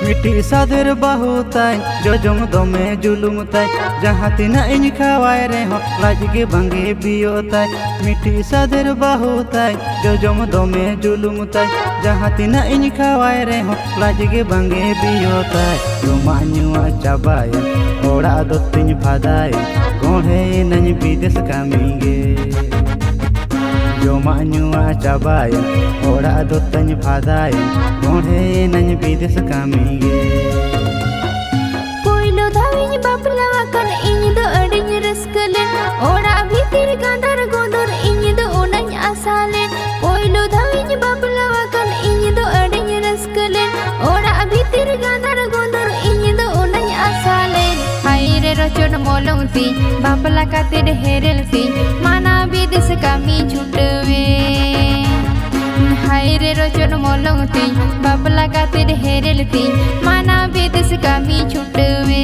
मिट्टी सादर बाहु ताई जोजम दमे जुलुम ताई जहाँ तिना इन खावाय रे हो लाज के बंगे बियो ताई मिट्टी सादर बाहु ताई जोजम दमे जुलुम ताई जहाँ तिना इन खावाय रे हो लाज के बंगे बियो ताई जमा नुआ चाबाय ओड़ा दो तिन फादाय गोढ़े नई विदेश कामिगे जमा नुआ चाबाय ओड़ा दो तिन फादाय गोढ़े नई विदेश कामिगे पोइलो धाविन बापला वाकन इन दो अडिन रस्कले ओड़ा भीतर गांधर गोंदर इन दो ओनन आसाले पोइलो धाविन बापला वाकन इन दो अडिन रस्कले ओड़ा भीतर गांधर गोंदर इन दो ओनन आसाले हायरे रचन मोलंती बापला कातिर हेरेलती माना विदेश कामी छुटवे हायरे रचन मोलंती बापला कातिर हेरेलती माना विदेश कामी छुटवे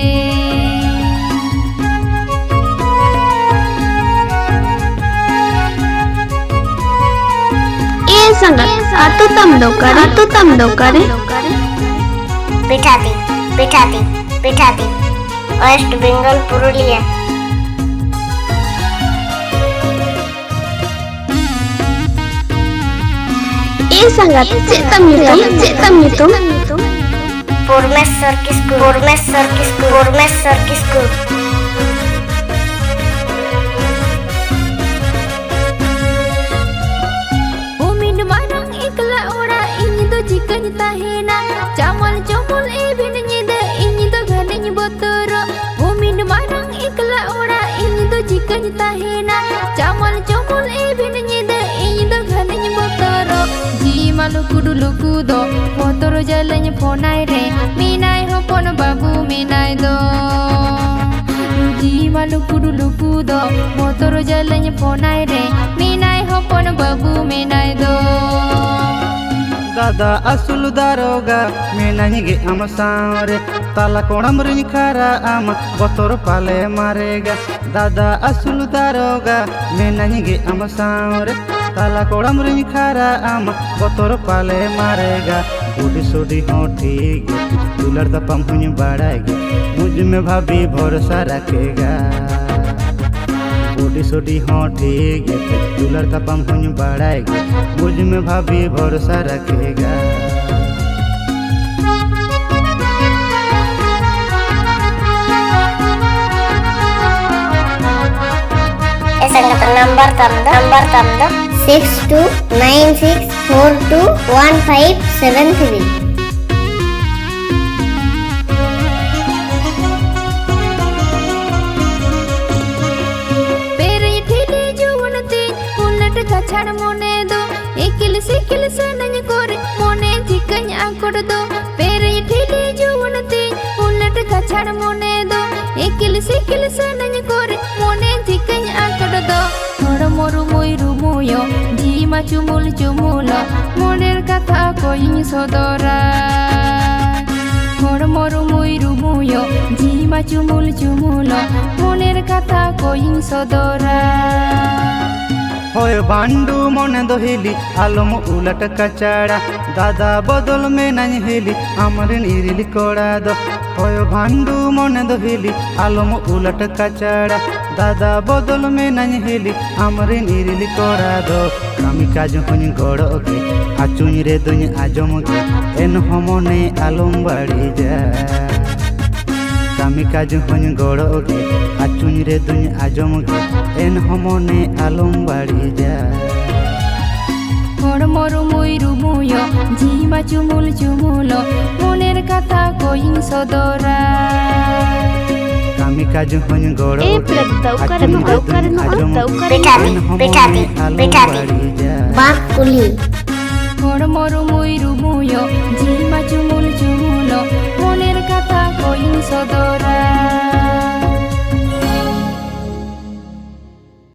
ए संगत आतु तम दो करे पिठाती वेस्ट बेंगल पुरुलिया ए संगत चेतम नितुम पुरमेश्वर किसकु उमिन मानang ikla ora ini do jikanya tahena camal comol ebin nyida ini do ganeng botoro umin manang ikla ora ini do jikanya tahena camal comol ebin nyida ini do ganeng botoro jima luku do botoro jalanya ponai re minai hopon babu minai do jima luku do botoro jalanya ponai re minai hopon babu minai do दादा असुल दारोगा मेनानिगे आम सावरे ताला कोणम रिन खारा आम बतोर पाले मारेगा दादा असुल दारोगा मेनानिगे आम सावरे ताला कोणम रिन खारा आम बतोर पाले मारेगा बूढ़ी सोडी हो ठीक दुलर दपम हुई बढ़ाएगी मुझ में भाभी भरोसा रखेगा बूढ़ी सोडी हो ठीक दुलर दपम हुई बढ़ाएगी मुझ में भाभी भरोसा रखेगा नंबर तम 6296421573 छाड़ मोने दो एकिल से नन कोरे मोने जिकन आकोड़ दो पेरे ठेले जुवनते उलट का छाड़ मोने दो एकिल से नन कोरे मोने जिकन आकोड़ दो थोड़ा मोरु मोइरु मोयो जीमा चुमुलो मोनेर कथा कोई सदरा थोड़ा मोरु मोइरु मोयो जीमा चुमुलो मोनेर कथा कोई सदरा होय बांडू मोने दोहिली आलम उलट कचाड़ा दादा बदल में नहीं हेली अमरिन इरिली कोड़ा दो होय बांडू मोने दोहिली आलम उलट कचाड़ा दादा बदल में नहीं हेली अमरिन इरिली कोड़ा दो कामी काज हुई गड़ो के आचुई रे दुई आजम के एन हमने आलम बाड़ी जा कामी काज हुई गड़ो के आचुई रे दुई आजम के एन हमने आलम बाड़ी जा थोड़ा मोरु मोइरु मोयो जीमा चुमुलो मोनेर कथा कोई सदरा कामी काज हुई गड़ो ए प्रताउकर बाकुली थोड़ा मोरु मोइरु मोयो जीमा चुमुलो मोनेर कथा कोई सदरा।